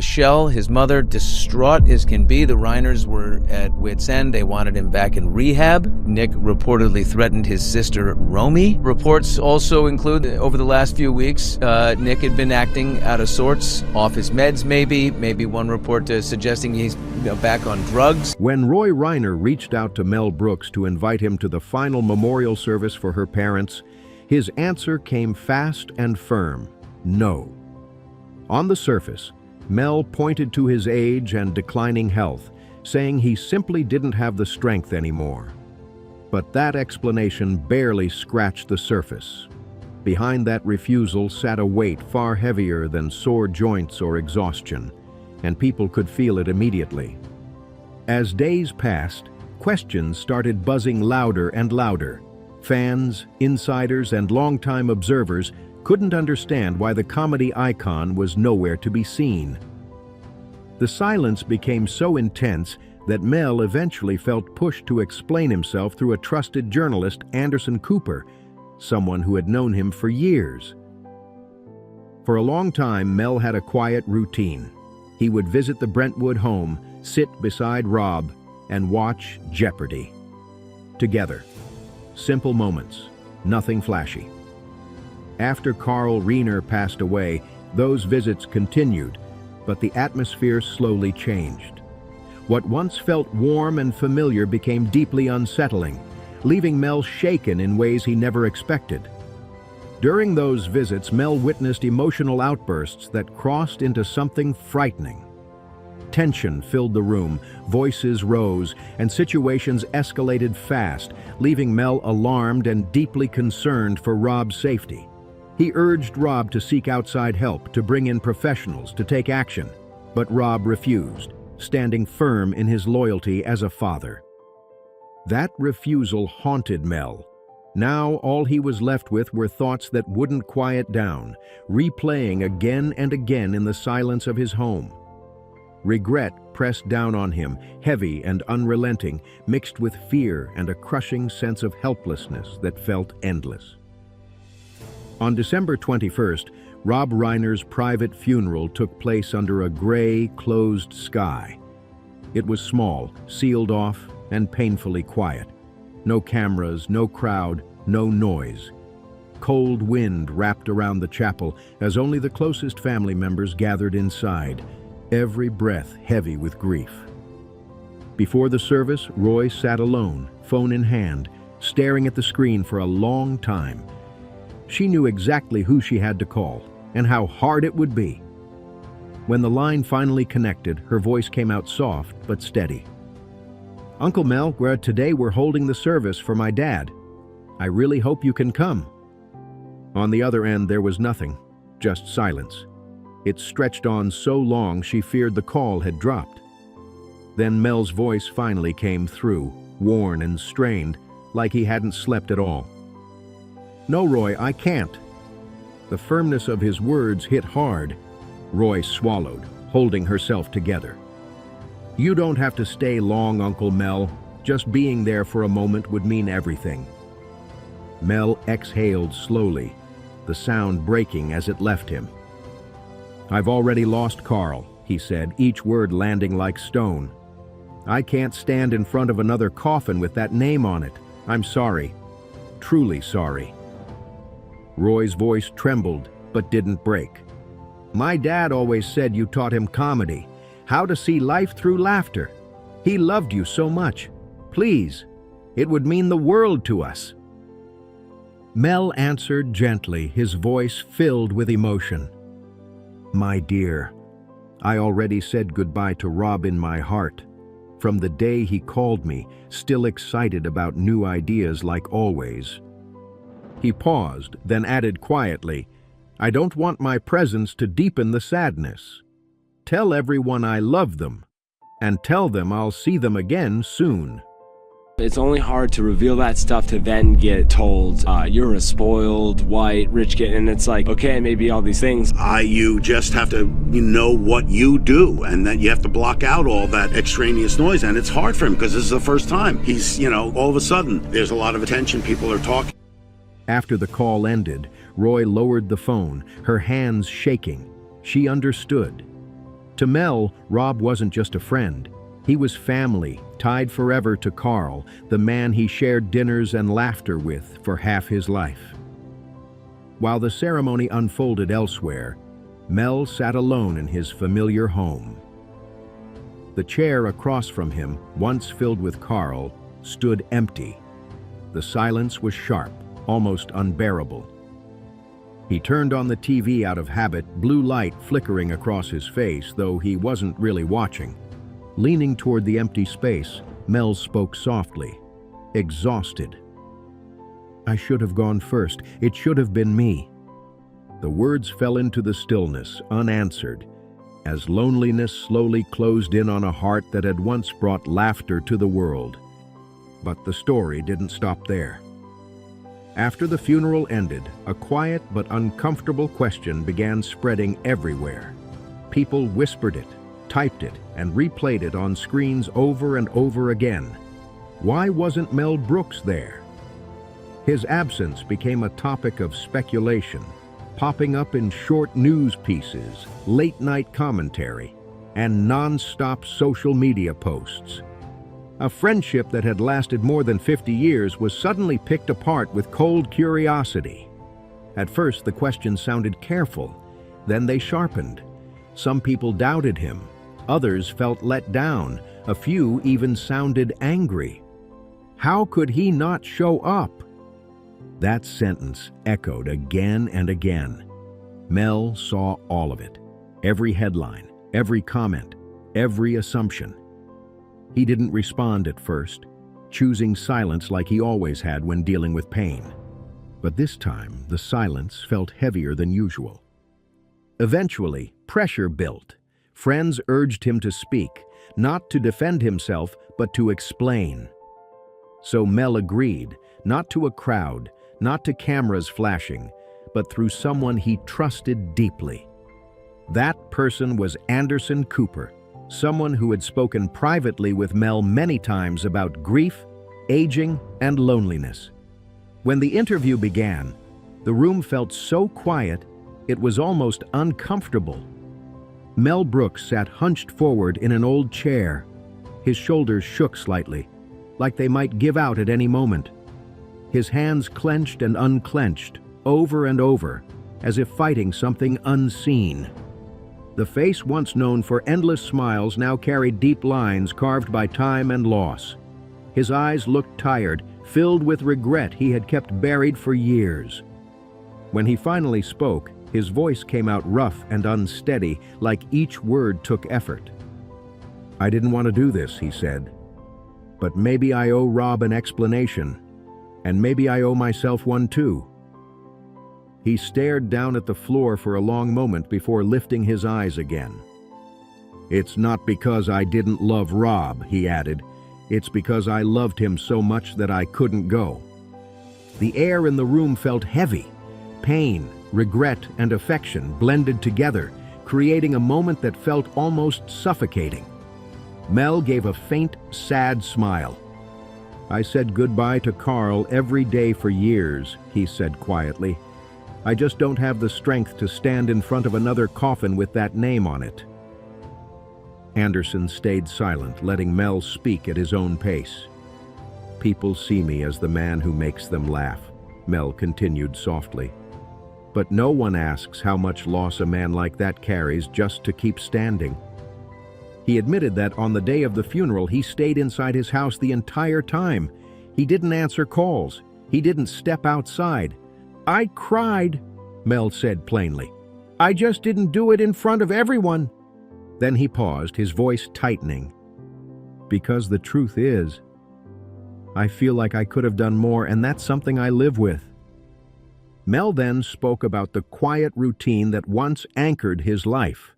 Michelle, his mother, distraught as can be. The Reiners were at wit's end. They wanted him back in rehab. Nick reportedly threatened his sister, Romy. Reports also include that over the last few weeks, Nick had been acting out of sorts, off his meds maybe one report suggesting he's back on drugs. When Roy Reiner reached out to Mel Brooks to invite him to the final memorial service for her parents, his answer came fast and firm: no. On the surface, Mel pointed to his age and declining health, saying he simply didn't have the strength anymore. But that explanation barely scratched the surface. Behind that refusal sat a weight far heavier than sore joints or exhaustion, and people could feel it immediately. As days passed, questions started buzzing louder and louder. Fans, insiders, and longtime observers couldn't understand why the comedy icon was nowhere to be seen. The silence became so intense that Mel eventually felt pushed to explain himself through a trusted journalist, Anderson Cooper, someone who had known him for years. For a long time, Mel had a quiet routine. He would visit the Brentwood home, sit beside Rob, and watch Jeopardy. Together. Simple moments, nothing flashy. After Carl Reiner passed away, those visits continued, but the atmosphere slowly changed. What once felt warm and familiar became deeply unsettling, leaving Mel shaken in ways he never expected. During those visits, Mel witnessed emotional outbursts that crossed into something frightening. Tension filled the room, voices rose, and situations escalated fast, leaving Mel alarmed and deeply concerned for Rob's safety. He urged Rob to seek outside help, to bring in professionals, to take action. But Rob refused, standing firm in his loyalty as a father. That refusal haunted Mel. Now all he was left with were thoughts that wouldn't quiet down, replaying again and again in the silence of his home. Regret pressed down on him, heavy and unrelenting, mixed with fear and a crushing sense of helplessness that felt endless. On December 21st, Rob Reiner's private funeral took place under a gray, closed sky. It was small, sealed off, and painfully quiet. No cameras, no crowd, no noise. Cold wind wrapped around the chapel as only the closest family members gathered inside, every breath heavy with grief. Before the service, Roy sat alone, phone in hand, staring at the screen for a long time. She knew exactly who she had to call and how hard it would be. When the line finally connected, her voice came out soft but steady. "Uncle Mel, today we're holding the service for my dad. I really hope you can come." On the other end, there was nothing, just silence. It stretched on so long she feared the call had dropped. Then Mel's voice finally came through, worn and strained, like he hadn't slept at all. "No, Roy, I can't." The firmness of his words hit hard. Roy swallowed, holding herself together. "You don't have to stay long, Uncle Mel. Just being there for a moment would mean everything." Mel exhaled slowly, the sound breaking as it left him. "I've already lost Carl," he said, each word landing like stone. "I can't stand in front of another coffin with that name on it. I'm sorry. Truly sorry." Roy's voice trembled, but didn't break. "My dad always said you taught him comedy, how to see life through laughter. He loved you so much. Please, it would mean the world to us." Mel answered gently, his voice filled with emotion. "My dear, I already said goodbye to Rob in my heart. From the day he called me, still excited about new ideas like always." He paused, then added quietly, "I don't want my presence to deepen the sadness. Tell everyone I love them, and tell them I'll see them again soon." It's only hard to reveal that stuff to then get told, you're a spoiled, white, rich kid, and it's like, okay, maybe all these things. You just have to know what you do, and that you have to block out all that extraneous noise, and it's hard for him because this is the first time. He's, all of a sudden, there's a lot of attention, people are talking. After the call ended, Roy lowered the phone, her hands shaking. She understood. To Mel, Rob wasn't just a friend. He was family, tied forever to Carl, the man he shared dinners and laughter with for half his life. While the ceremony unfolded elsewhere, Mel sat alone in his familiar home. The chair across from him, once filled with Carl, stood empty. The silence was sharp, almost unbearable. He turned on the TV out of habit, blue light flickering across his face, though he wasn't really watching. Leaning toward the empty space, Mel spoke softly, exhausted. "I should have gone first. It should have been me." The words fell into the stillness, unanswered, as loneliness slowly closed in on a heart that had once brought laughter to the world. But the story didn't stop there. After the funeral ended, a quiet but uncomfortable question began spreading everywhere. People whispered it, typed it, and replayed it on screens over and over again. Why wasn't Mel Brooks there? His absence became a topic of speculation, popping up in short news pieces, late-night commentary, and non-stop social media posts. A friendship that had lasted more than 50 years was suddenly picked apart with cold curiosity. At first, the questions sounded careful. Then they sharpened. Some people doubted him. Others felt let down. A few even sounded angry. How could he not show up? That sentence echoed again and again. Mel saw all of it. Every headline, every comment, every assumption. He didn't respond at first, choosing silence like he always had when dealing with pain. But this time, the silence felt heavier than usual. Eventually, pressure built. Friends urged him to speak, not to defend himself, but to explain. So Mel agreed, not to a crowd, not to cameras flashing, but through someone he trusted deeply. That person was Anderson Cooper, someone who had spoken privately with Mel many times about grief, aging, and loneliness. When the interview began, the room felt so quiet, it was almost uncomfortable. Mel Brooks sat hunched forward in an old chair. His shoulders shook slightly, like they might give out at any moment. His hands clenched and unclenched, over and over, as if fighting something unseen. The face once known for endless smiles now carried deep lines carved by time and loss. His eyes looked tired, filled with regret he had kept buried for years. When he finally spoke, his voice came out rough and unsteady, like each word took effort. "I didn't want to do this," he said. "But maybe I owe Rob an explanation, and maybe I owe myself one too." He stared down at the floor for a long moment before lifting his eyes again. "It's not because I didn't love Rob," he added. "It's because I loved him so much that I couldn't go." The air in the room felt heavy. Pain, regret, and affection blended together, creating a moment that felt almost suffocating. Mel gave a faint, sad smile. "I said goodbye to Carl every day for years," he said quietly. "I just don't have the strength to stand in front of another coffin with that name on it." Anderson stayed silent, letting Mel speak at his own pace. "People see me as the man who makes them laugh," Mel continued softly. "But no one asks how much loss a man like that carries just to keep standing." He admitted that on the day of the funeral, he stayed inside his house the entire time. He didn't answer calls. He didn't step outside. "I cried," Mel said plainly. "I just didn't do it in front of everyone." Then he paused, his voice tightening. "Because the truth is, I feel like I could have done more, and that's something I live with." Mel then spoke about the quiet routine that once anchored his life.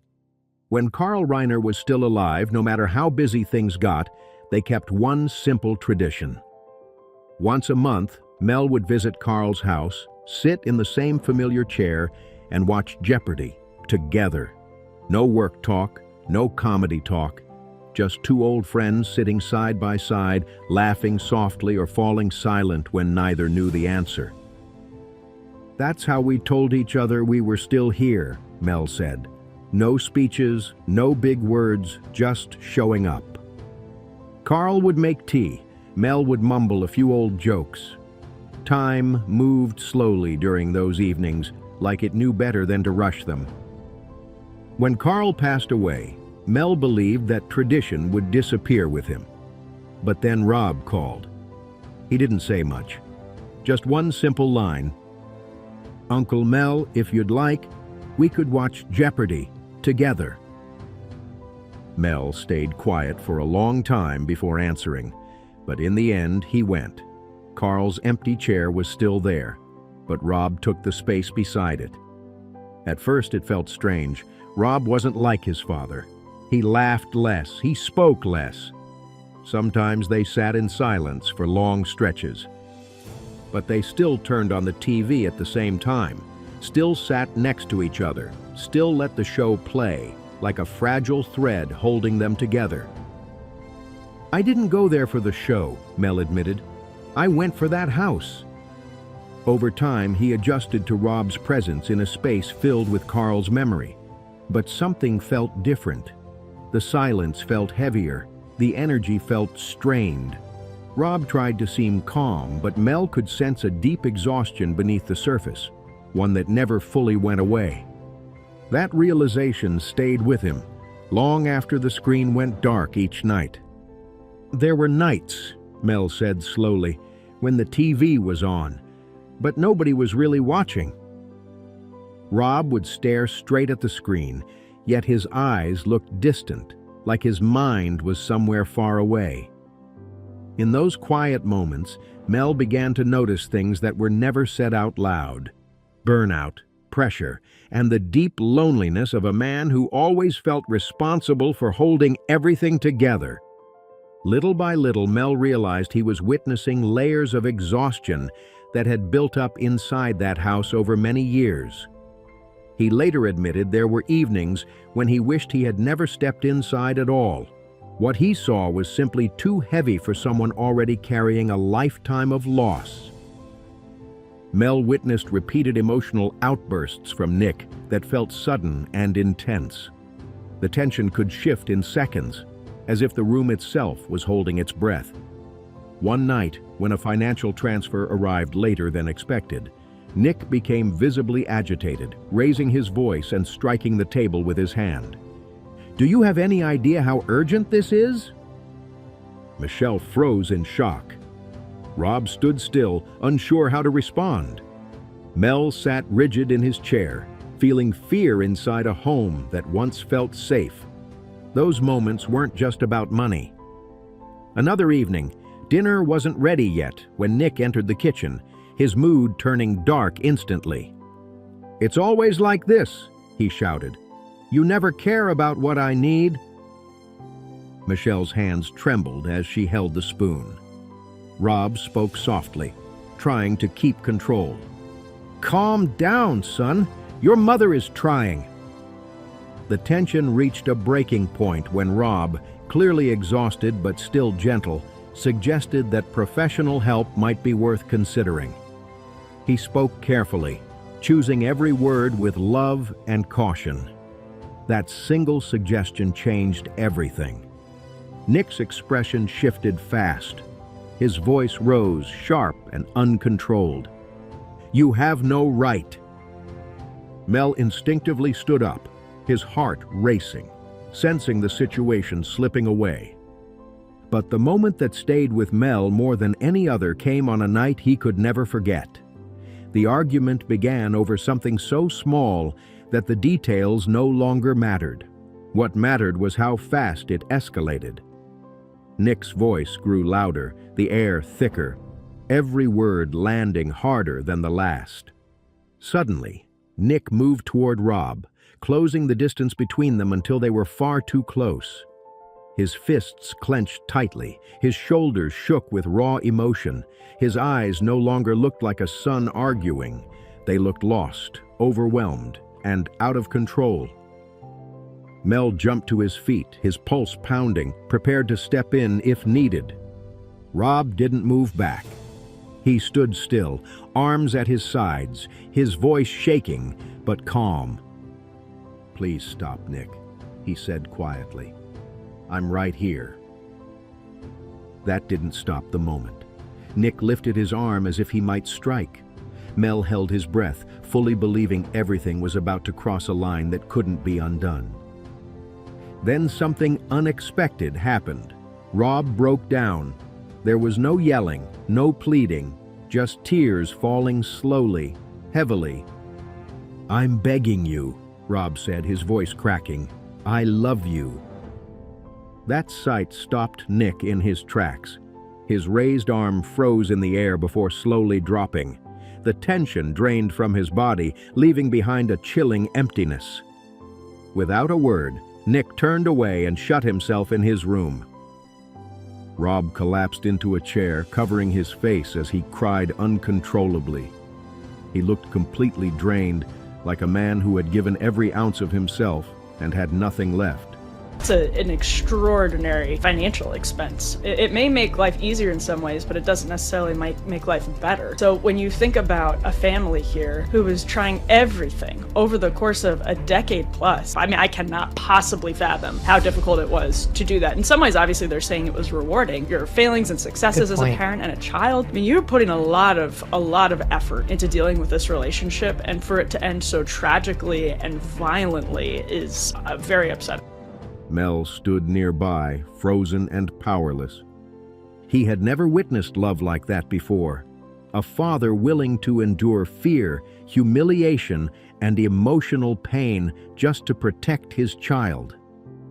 When Carl Reiner was still alive, no matter how busy things got, they kept one simple tradition. Once a month, Mel would visit Carl's house, sit in the same familiar chair, and watch Jeopardy together. No work talk, no comedy talk, just two old friends sitting side by side, laughing softly or falling silent when neither knew the answer. "That's how we told each other we were still here," Mel said. No speeches, no big words, just showing up. Carl would make tea. Mel would mumble a few old jokes. Time moved slowly during those evenings, like it knew better than to rush them. When Carl passed away, Mel believed that tradition would disappear with him. But then Rob called. He didn't say much. Just one simple line. "Uncle Mel, if you'd like, we could watch Jeopardy together." Mel stayed quiet for a long time before answering, but in the end he went. Carl's empty chair was still there, but Rob took the space beside it. At first it felt strange. Rob wasn't like his father. He laughed less, he spoke less. Sometimes they sat in silence for long stretches. But they still turned on the TV at the same time, still sat next to each other, still let the show play, like a fragile thread holding them together. "I didn't go there for the show," Mel admitted. "I went for that house." Over time, he adjusted to Rob's presence in a space filled with Carl's memory. But something felt different. The silence felt heavier. The energy felt strained. Rob tried to seem calm, but Mel could sense a deep exhaustion beneath the surface, one that never fully went away. That realization stayed with him, long after the screen went dark each night. "There were nights," Mel said slowly, "when the TV was on, but nobody was really watching." Rob would stare straight at the screen, yet his eyes looked distant, like his mind was somewhere far away. In those quiet moments, Mel began to notice things that were never said out loud. Burnout, pressure, and the deep loneliness of a man who always felt responsible for holding everything together. Little by little, Mel realized he was witnessing layers of exhaustion that had built up inside that house over many years. He later admitted there were evenings when he wished he had never stepped inside at all. What he saw was simply too heavy for someone already carrying a lifetime of loss. Mel witnessed repeated emotional outbursts from Nick that felt sudden and intense. The tension could shift in seconds, as if the room itself was holding its breath. One night, when a financial transfer arrived later than expected, Nick became visibly agitated, raising his voice and striking the table with his hand. "Do you have any idea how urgent this is?" Michelle froze in shock. Rob stood still, unsure how to respond. Mel sat rigid in his chair, feeling fear inside a home that once felt safe. Those moments weren't just about money. Another evening, dinner wasn't ready yet when Nick entered the kitchen, his mood turning dark instantly. "It's always like this," he shouted. "You never care about what I need." Michelle's hands trembled as she held the spoon. Rob spoke softly, trying to keep control. "Calm down, son. Your mother is trying." The tension reached a breaking point when Rob, clearly exhausted but still gentle, suggested that professional help might be worth considering. He spoke carefully, choosing every word with love and caution. That single suggestion changed everything. Nick's expression shifted fast. His voice rose, sharp and uncontrolled. "You have no right." Mel instinctively stood up, his heart racing, sensing the situation slipping away. But the moment that stayed with Mel more than any other came on a night he could never forget. The argument began over something so small that the details no longer mattered. What mattered was how fast it escalated. Nick's voice grew louder, the air thicker, every word landing harder than the last. Suddenly, Nick moved toward Rob, closing the distance between them until they were far too close. His fists clenched tightly, his shoulders shook with raw emotion. His eyes no longer looked like a son arguing. They looked lost, overwhelmed, and out of control. Mel jumped to his feet, his pulse pounding, prepared to step in if needed. Rob didn't move back. He stood still, arms at his sides, his voice shaking, but calm. "Please stop, Nick," he said quietly. "I'm right here." That didn't stop the moment. Nick lifted his arm as if he might strike. Mel held his breath, fully believing everything was about to cross a line that couldn't be undone. Then something unexpected happened. Rob broke down. There was no yelling, no pleading, just tears falling slowly, heavily. "I'm begging you," Rob said, his voice cracking. "I love you." That sight stopped Nick in his tracks. His raised arm froze in the air before slowly dropping. The tension drained from his body, leaving behind a chilling emptiness. Without a word, Nick turned away and shut himself in his room. Rob collapsed into a chair, covering his face as he cried uncontrollably. He looked completely drained, like a man who had given every ounce of himself and had nothing left. It's an extraordinary financial expense. It may make life easier in some ways, but it doesn't necessarily make life better. So when you think about a family here who was trying everything over the course of a decade plus, I mean, I cannot possibly fathom how difficult it was to do that. In some ways, obviously, they're saying it was rewarding. Your failings and successes as a parent and a child, I mean, you're putting a lot of effort into dealing with this relationship, and for it to end so tragically and violently is very upsetting. Mel stood nearby, frozen and powerless. He had never witnessed love like that before. A father willing to endure fear, humiliation, and emotional pain just to protect his child.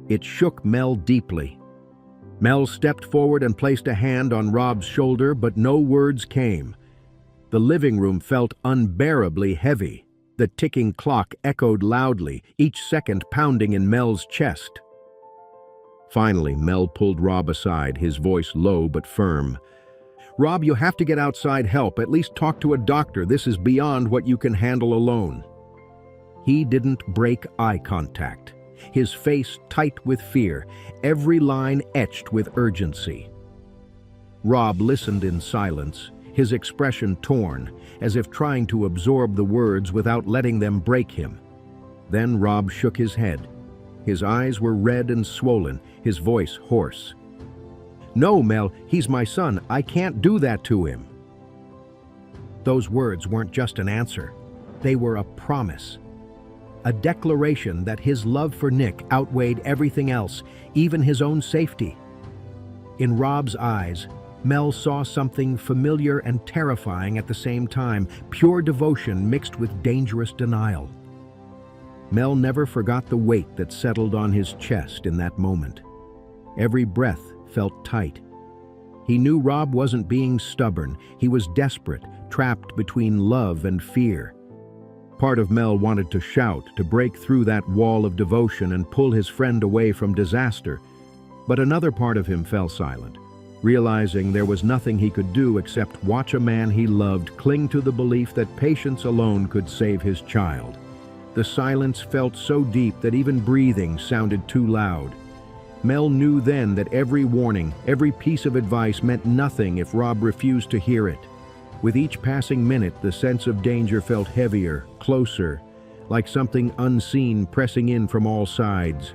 It shook Mel deeply. Mel stepped forward and placed a hand on Rob's shoulder, but no words came. The living room felt unbearably heavy. The ticking clock echoed loudly, each second pounding in Mel's chest. Finally, Mel pulled Rob aside, his voice low but firm. "Rob, you have to get outside help. At least talk to a doctor. This is beyond what you can handle alone." He didn't break eye contact, his face tight with fear, every line etched with urgency. Rob listened in silence, his expression torn, as if trying to absorb the words without letting them break him. Then Rob shook his head. His eyes were red and swollen, his voice hoarse. "No, Mel, he's my son. I can't do that to him." Those words weren't just an answer. They were a promise. A declaration that his love for Nick outweighed everything else, even his own safety. In Rob's eyes, Mel saw something familiar and terrifying at the same time, pure devotion mixed with dangerous denial. Mel never forgot the weight that settled on his chest in that moment. Every breath felt tight. He knew Rob wasn't being stubborn. He was desperate, trapped between love and fear. Part of Mel wanted to shout, to break through that wall of devotion and pull his friend away from disaster. But another part of him fell silent, realizing there was nothing he could do except watch a man he loved cling to the belief that patience alone could save his child. The silence felt so deep that even breathing sounded too loud. Mel knew then that every warning, every piece of advice meant nothing if Rob refused to hear it. With each passing minute, the sense of danger felt heavier, closer, like something unseen pressing in from all sides.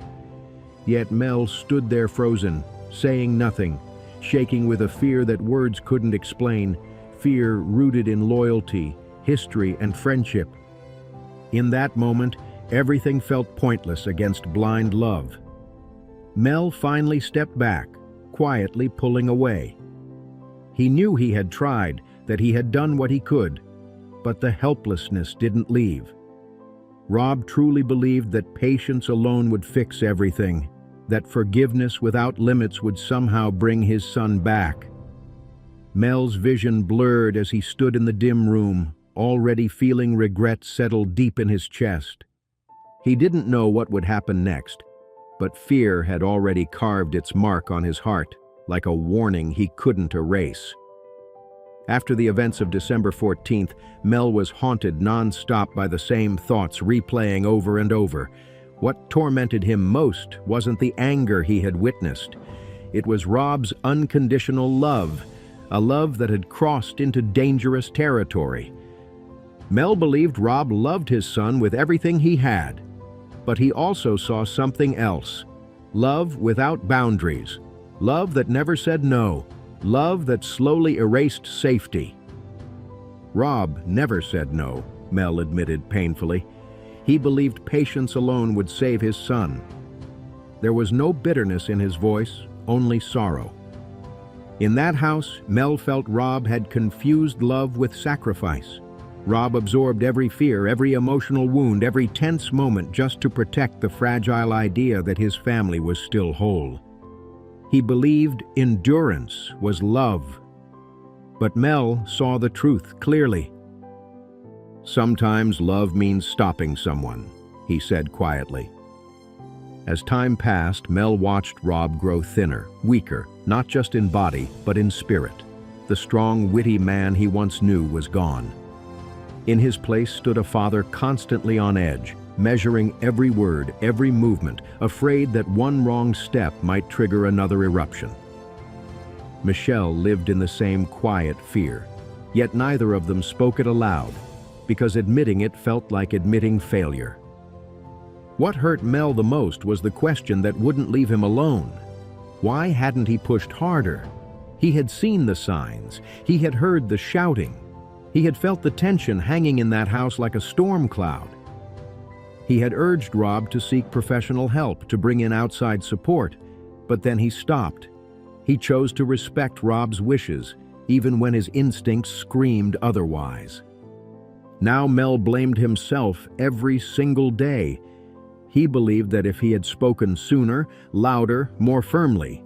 Yet Mel stood there frozen, saying nothing, shaking with a fear that words couldn't explain, fear rooted in loyalty, history, and friendship. In that moment, everything felt pointless against blind love. Mel finally stepped back, quietly pulling away. He knew he had tried, that he had done what he could, but the helplessness didn't leave. Rob truly believed that patience alone would fix everything, that forgiveness without limits would somehow bring his son back. Mel's vision blurred as he stood in the dim room, already feeling regret settle deep in his chest. He didn't know what would happen next, but fear had already carved its mark on his heart, like a warning he couldn't erase. After the events of December 14th, Mel was haunted non-stop by the same thoughts replaying over and over. What tormented him most wasn't the anger he had witnessed. It was Rob's unconditional love, a love that had crossed into dangerous territory. Mel believed Rob loved his son with everything he had, but he also saw something else. Love without boundaries. Love that never said no. Love that slowly erased safety. Rob never said no, Mel admitted painfully. He believed patience alone would save his son. There was no bitterness in his voice, only sorrow. In that house, Mel felt Rob had confused love with sacrifice. Rob absorbed every fear, every emotional wound, every tense moment just to protect the fragile idea that his family was still whole. He believed endurance was love. But Mel saw the truth clearly. Sometimes love means stopping someone, he said quietly. As time passed, Mel watched Rob grow thinner, weaker, not just in body, but in spirit. The strong, witty man he once knew was gone. In his place stood a father constantly on edge, measuring every word, every movement, afraid that one wrong step might trigger another eruption. Michelle lived in the same quiet fear, yet neither of them spoke it aloud, because admitting it felt like admitting failure. What hurt Mel the most was the question that wouldn't leave him alone. Why hadn't he pushed harder? He had seen the signs. He had heard the shouting. He had felt the tension hanging in that house like a storm cloud. He had urged Rob to seek professional help, to bring in outside support, but then he stopped. He chose to respect Rob's wishes, even when his instincts screamed otherwise. Now Mel blamed himself every single day. He believed that if he had spoken sooner, louder, more firmly,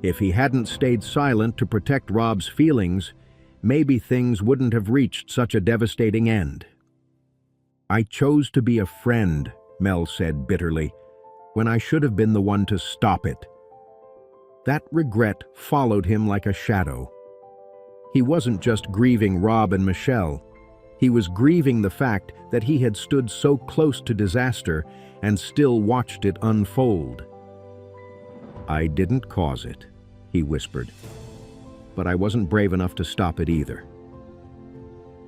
if he hadn't stayed silent to protect Rob's feelings, maybe things wouldn't have reached such a devastating end. "I chose to be a friend," Mel said bitterly, "when I should have been the one to stop it." That regret followed him like a shadow. He wasn't just grieving Rob and Michelle. He was grieving the fact that he had stood so close to disaster and still watched it unfold. "I didn't cause it," he whispered, "but I wasn't brave enough to stop it either."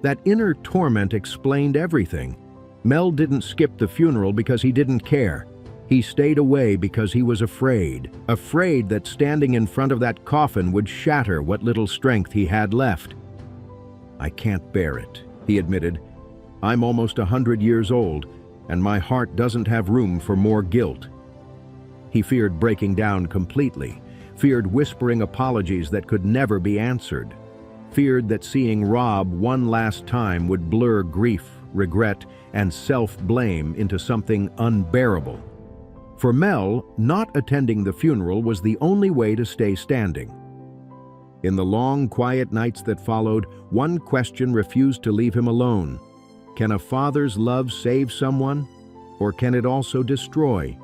That inner torment explained everything. Mel didn't skip the funeral because he didn't care. He stayed away because he was afraid that standing in front of that coffin would shatter what little strength he had left. "I can't bear it," he admitted. "I'm almost 100 years old, and my heart doesn't have room for more guilt." He feared breaking down completely, feared whispering apologies that could never be answered, feared that seeing Rob one last time would blur grief, regret, and self-blame into something unbearable. For Mel, not attending the funeral was the only way to stay standing. In the long, quiet nights that followed, one question refused to leave him alone. Can a father's love save someone, or can it also destroy?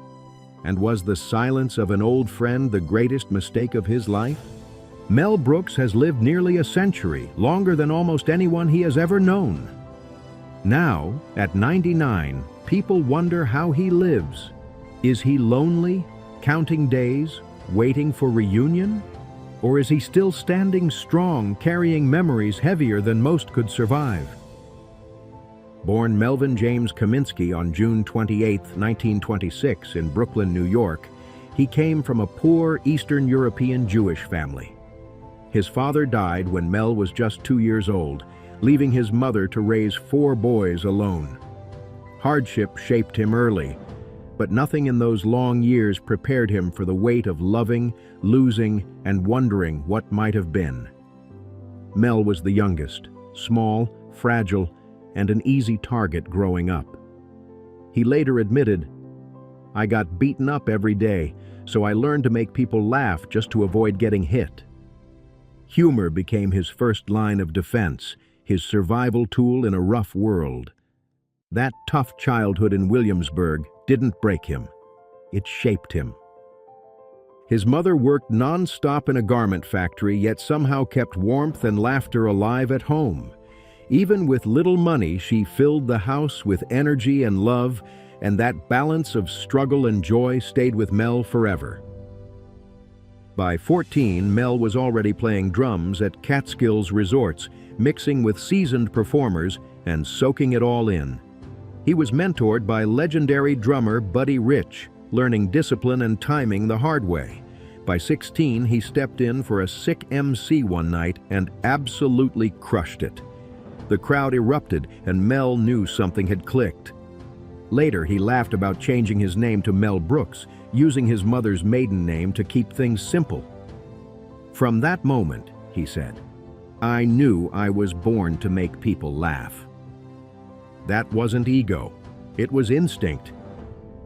And was the silence of an old friend the greatest mistake of his life? Mel Brooks has lived nearly a century, longer than almost anyone he has ever known. Now, at 99, people wonder how he lives. Is he lonely, counting days, waiting for reunion? Or is he still standing strong, carrying memories heavier than most could survive? Born Melvin James Kaminsky on June 28, 1926 in Brooklyn, New York, he came from a poor Eastern European Jewish family. His father died when Mel was just 2 years old, leaving his mother to raise 4 boys alone. Hardship shaped him early, but nothing in those long years prepared him for the weight of loving, losing, and wondering what might have been. Mel was the youngest, small, fragile, and an easy target growing up. He later admitted, "I got beaten up every day, so I learned to make people laugh just to avoid getting hit." Humor became his first line of defense, his survival tool in a rough world. That tough childhood in Williamsburg didn't break him. It shaped him. His mother worked non-stop in a garment factory, yet somehow kept warmth and laughter alive at home. Even with little money, she filled the house with energy and love, and that balance of struggle and joy stayed with Mel forever. By 14, Mel was already playing drums at Catskills resorts, mixing with seasoned performers and soaking it all in. He was mentored by legendary drummer Buddy Rich, learning discipline and timing the hard way. By 16, he stepped in for a sick MC one night and absolutely crushed it. The crowd erupted, and Mel knew something had clicked. Later, he laughed about changing his name to Mel Brooks, using his mother's maiden name to keep things simple. "From that moment," he said, "I knew I was born to make people laugh." That wasn't ego. It was instinct.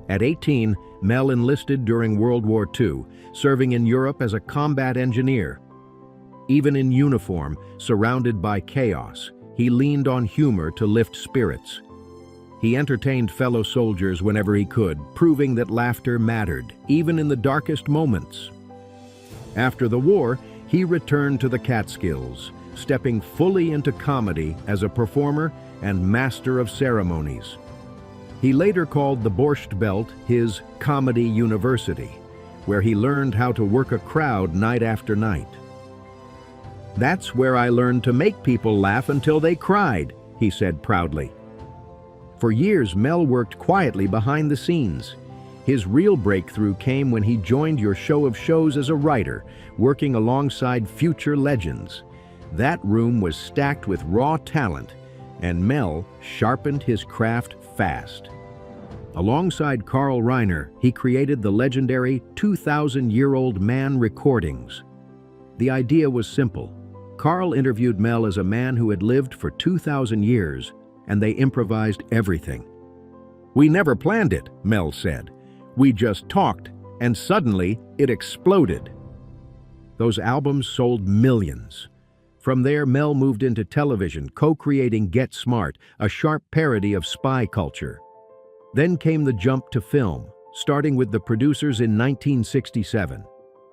At 18, Mel enlisted during World War II, serving in Europe as a combat engineer. Even in uniform, surrounded by chaos, he leaned on humor to lift spirits. He entertained fellow soldiers whenever he could, proving that laughter mattered, even in the darkest moments. After the war, he returned to the Catskills, stepping fully into comedy as a performer and master of ceremonies. He later called the Borscht Belt his Comedy University, where he learned how to work a crowd night after night. "That's where I learned to make people laugh until they cried," he said proudly. For years, Mel worked quietly behind the scenes. His real breakthrough came when he joined your show of shows as a writer, working alongside future legends. That room was stacked with raw talent, and Mel sharpened his craft fast. Alongside Rob Reiner, he created the legendary 2,000-year-old man recordings. The idea was simple. Carl interviewed Mel as a man who had lived for 2,000 years, and they improvised everything. "We never planned it," Mel said. "We just talked, and suddenly it exploded." Those albums sold millions. From there, Mel moved into television, co-creating Get Smart, a sharp parody of spy culture. Then came the jump to film, starting with The Producers in 1967.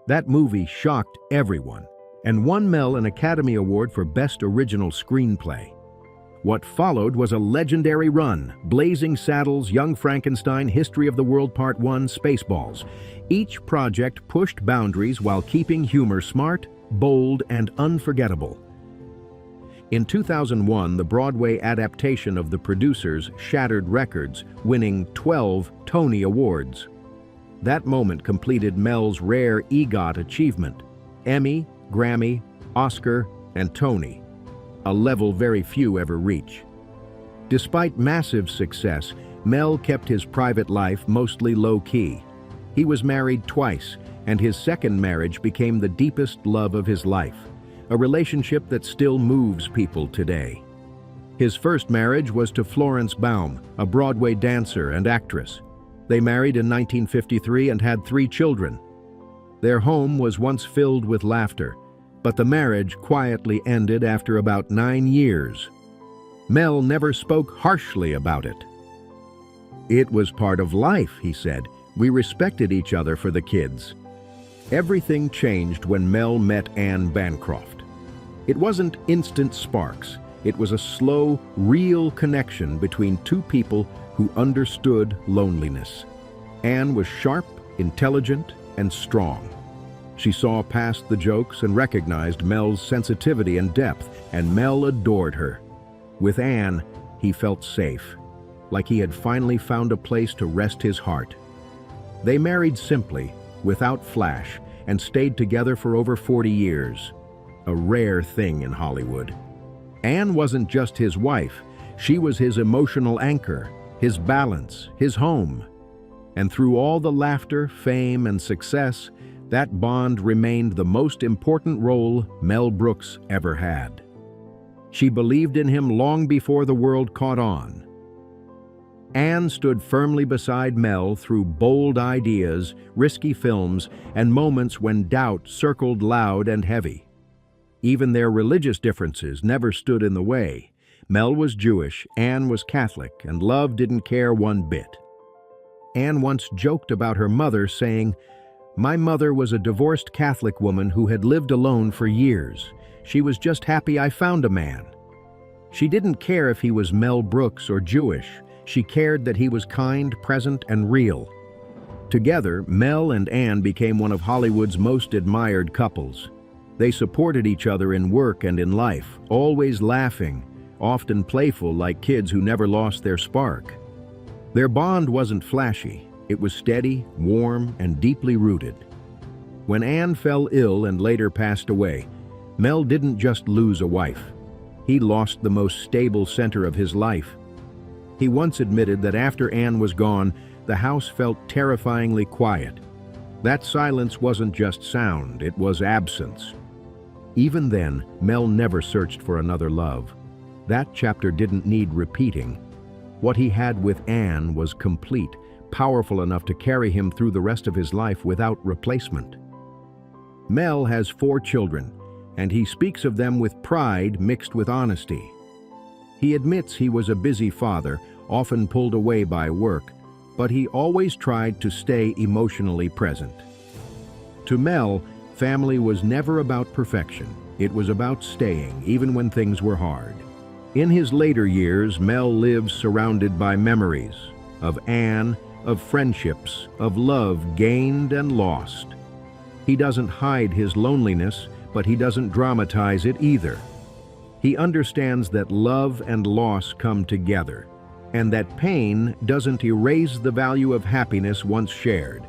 That movie shocked everyone, and won Mel an Academy Award for Best Original Screenplay. What followed was a legendary run: Blazing Saddles, Young Frankenstein, History of the World Part 1, Spaceballs. Each project pushed boundaries while keeping humor smart, bold, and unforgettable. In 2001, the Broadway adaptation of The Producers shattered records, winning 12 Tony Awards. That moment completed Mel's rare EGOT achievement: Emmy, Grammy, Oscar, and Tony, a level very few ever reach. Despite massive success, Mel kept his private life mostly low-key. He was married twice, and his second marriage became the deepest love of his life, a relationship that still moves people today. His first marriage was to Florence Baum, a Broadway dancer and actress. They married in 1953 and had 3 children. Their home was once filled with laughter, but the marriage quietly ended after about 9 years. Mel never spoke harshly about it. "It was part of life," he said. "We respected each other for the kids." Everything changed when Mel met Anne Bancroft. It wasn't instant sparks. It was a slow, real connection between two people who understood loneliness. Anne was sharp, intelligent, and strong. She saw past the jokes and recognized Mel's sensitivity and depth, and Mel adored her. With Anne, he felt safe, like he had finally found a place to rest his heart. They married simply, without flash, and stayed together for over 40 years. A rare thing in Hollywood. Anne wasn't just his wife, she was his emotional anchor, his balance, his home. And through all the laughter, fame, and success, that bond remained the most important role Mel Brooks ever had. She believed in him long before the world caught on. Anne stood firmly beside Mel through bold ideas, risky films, and moments when doubt circled loud and heavy. Even their religious differences never stood in the way. Mel was Jewish, Anne was Catholic, and love didn't care one bit. Anne once joked about her mother, saying, "My mother was a divorced Catholic woman who had lived alone for years. She was just happy I found a man." She didn't care if he was Mel Brooks or Jewish. She cared that he was kind, present, and real. Together, Mel and Anne became one of Hollywood's most admired couples. They supported each other in work and in life, always laughing, often playful like kids who never lost their spark. Their bond wasn't flashy. It was steady, warm, and deeply rooted. When Anne fell ill and later passed away, Mel didn't just lose a wife. He lost the most stable center of his life. He once admitted that after Anne was gone, the house felt terrifyingly quiet. That silence wasn't just sound, it was absence. Even then, Mel never searched for another love. That chapter didn't need repeating. What he had with Anne was complete, powerful enough to carry him through the rest of his life without replacement. Mel has 4 children, and he speaks of them with pride mixed with honesty. He admits he was a busy father, often pulled away by work, but he always tried to stay emotionally present. To Mel, family was never about perfection. It was about staying, even when things were hard. In his later years, Mel lives surrounded by memories of Anne, of friendships, of love gained and lost. He doesn't hide his loneliness, but he doesn't dramatize it either. He understands that love and loss come together, and that pain doesn't erase the value of happiness once shared.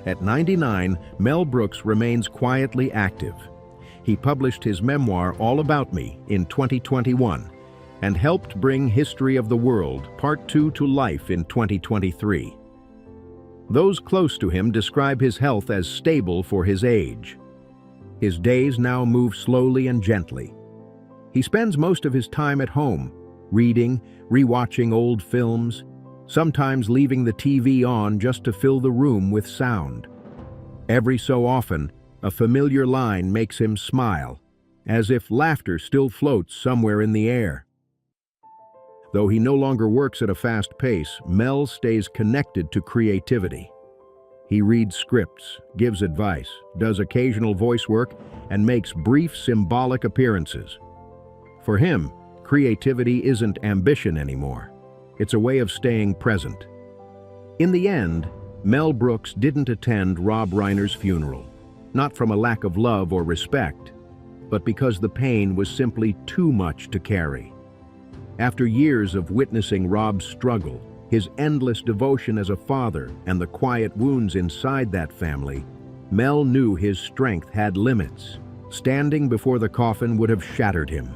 At 99, Mel Brooks remains quietly active. He published his memoir, All About Me, in 2021, and helped bring History of the World, Part 2 to life in 2023. Those close to him describe his health as stable for his age. His days now move slowly and gently. He spends most of his time at home, reading, rewatching old films, sometimes leaving the TV on just to fill the room with sound. Every so often, a familiar line makes him smile, as if laughter still floats somewhere in the air. Though he no longer works at a fast pace, Mel stays connected to creativity. He reads scripts, gives advice, does occasional voice work, and makes brief symbolic appearances. For him, creativity isn't ambition anymore. It's a way of staying present. In the end, Mel Brooks didn't attend Rob Reiner's funeral, not from a lack of love or respect, but because the pain was simply too much to carry. After years of witnessing Rob's struggle, his endless devotion as a father, and the quiet wounds inside that family, Mel knew his strength had limits. Standing before the coffin would have shattered him.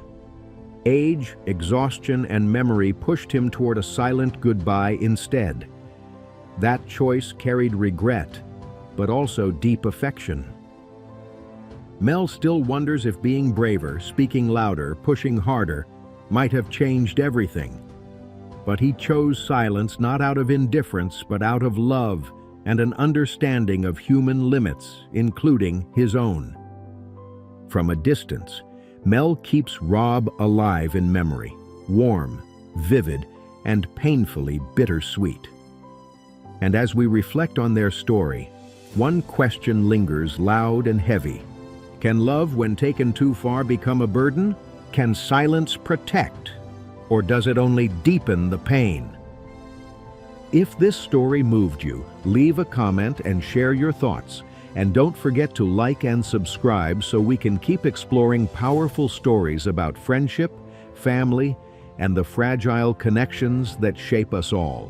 Age, exhaustion, and memory pushed him toward a silent goodbye instead. That choice carried regret, but also deep affection. Mel still wonders if being braver, speaking louder, pushing harder, might have changed everything. But he chose silence not out of indifference, but out of love and an understanding of human limits, including his own. From a distance, Mel keeps Rob alive in memory, warm, vivid, and painfully bittersweet. And as we reflect on their story, one question lingers loud and heavy. Can love, when taken too far, become a burden? Can silence protect? Or does it only deepen the pain? If this story moved you, leave a comment and share your thoughts. And don't forget to like and subscribe so we can keep exploring powerful stories about friendship, family, and the fragile connections that shape us all.